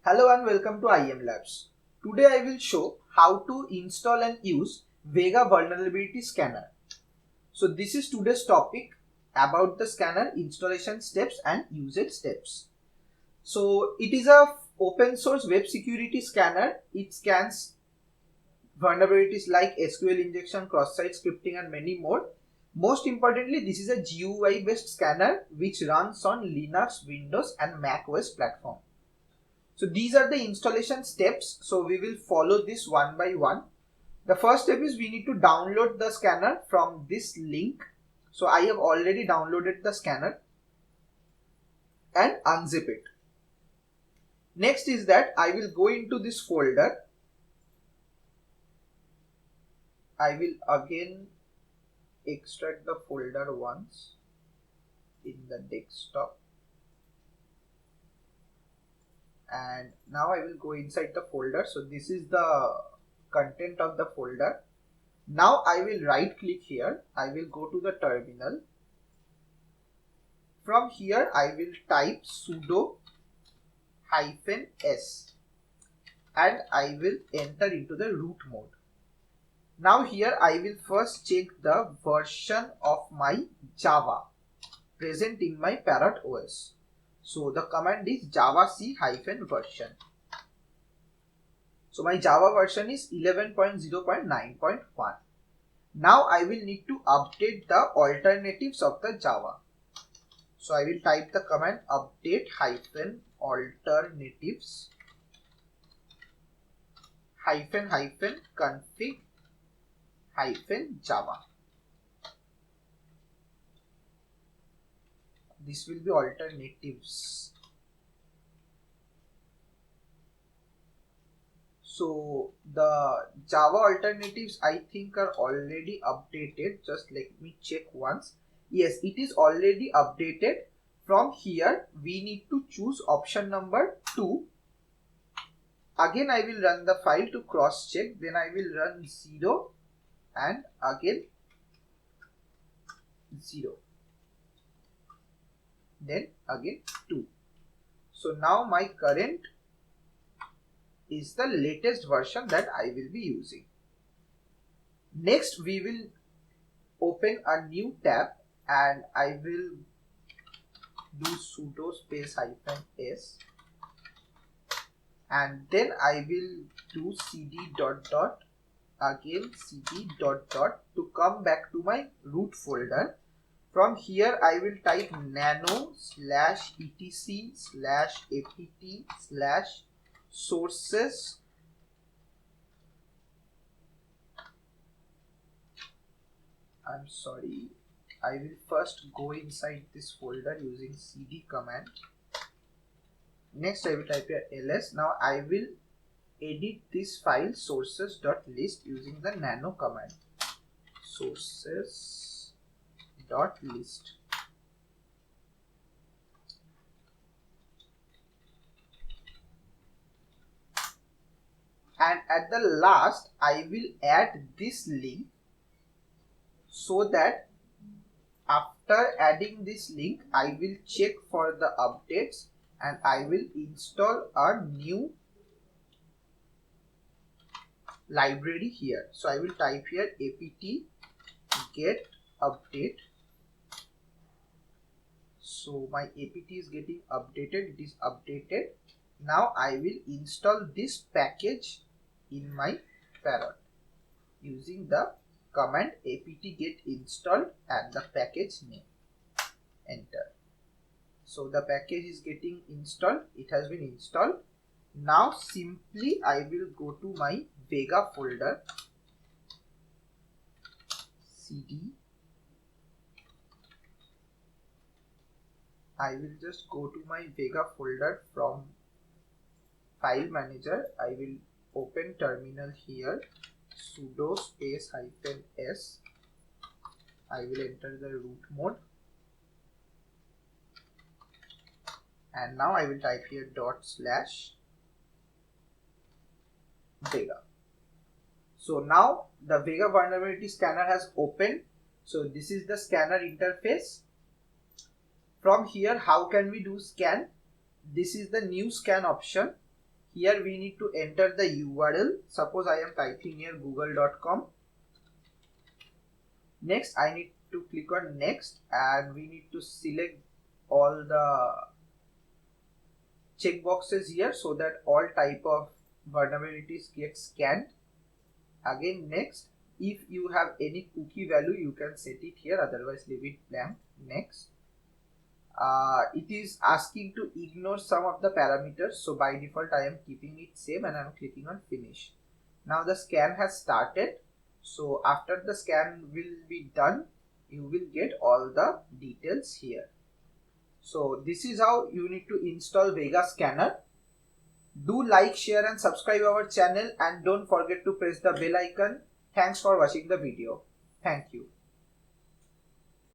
Hello and welcome to IM Labs. Today I will show how to install and use Vega Vulnerability Scanner. So this is today's topic about the scanner installation steps and usage steps. So it is a open source web security scanner. It scans vulnerabilities like SQL injection, cross-site scripting and many more. Most importantly, this is a GUI based scanner which runs on Linux, Windows and Mac OS platform. So these are the installation steps. So we will follow this one by one. The first step is we need to download the scanner from this link. So I have already downloaded the scanner and unzip it. Next is that I will go into this folder. I will again extract the folder once in the desktop. And now I will go inside the folder. So this is the content of the folder. Now I will right click here. I will go to the terminal. From here I will type sudo -s and I will enter into the root mode. Now here I will first check the version of my Java present in my Parrot OS. So the command is javac -version. So my Java version is 11.0.9.1. Now I will need to update the alternatives of the Java. So I will type the command update -alternatives -config -java. This will be alternatives. So the Java alternatives I think are already updated. Just let me check once. Yes, it is already updated. From here we need to choose option number 2. Again I will run the file to cross check. Then I will run 0 and again 0. Then again 2. So now my current is the latest version that I will be using. Next we will open a new tab and I will do sudo space -s and then I will do cd ... again cd ... to come back to my root folder. From here I will type nano/etc/apt/sources . I'm sorry, I will first go inside this folder using cd command. Next I will type here ls. Now I will edit this file sources.list using the nano command. Sources.list. And at the last I will add this link, so that after adding this link I will check for the updates and I will install a new library here. So I will type here apt get update. So my apt is getting updated. It is updated. Now I will install this package in my Parrot using the command apt get installed and the package name. Enter. So the package is getting installed. It has been installed. Now simply I will go to my Vega folder, cd. I will just go to my Vega folder from file manager. I will open terminal here, sudo space -s. I will enter the root mode and now I will type here /Vega. So now the Vega vulnerability scanner has opened. So this is the scanner interface. From here how can we do scan? This is the new scan option. Here we need to enter the URL. Suppose I am typing here google.com. Next I need to click on next, and we need to select all the checkboxes here so that all type of vulnerabilities get scanned. Again next. If you have any cookie value, you can set it here, otherwise leave it blank. Next. It is asking to ignore some of the parameters, so by default I am keeping it same and I am clicking on finish. Now the scan has started, so after the scan will be done, you will get all the details here. So this is how you need to install Vega Scanner. Do like, share and subscribe our channel, and don't forget to press the bell icon. Thanks for watching the video. Thank you.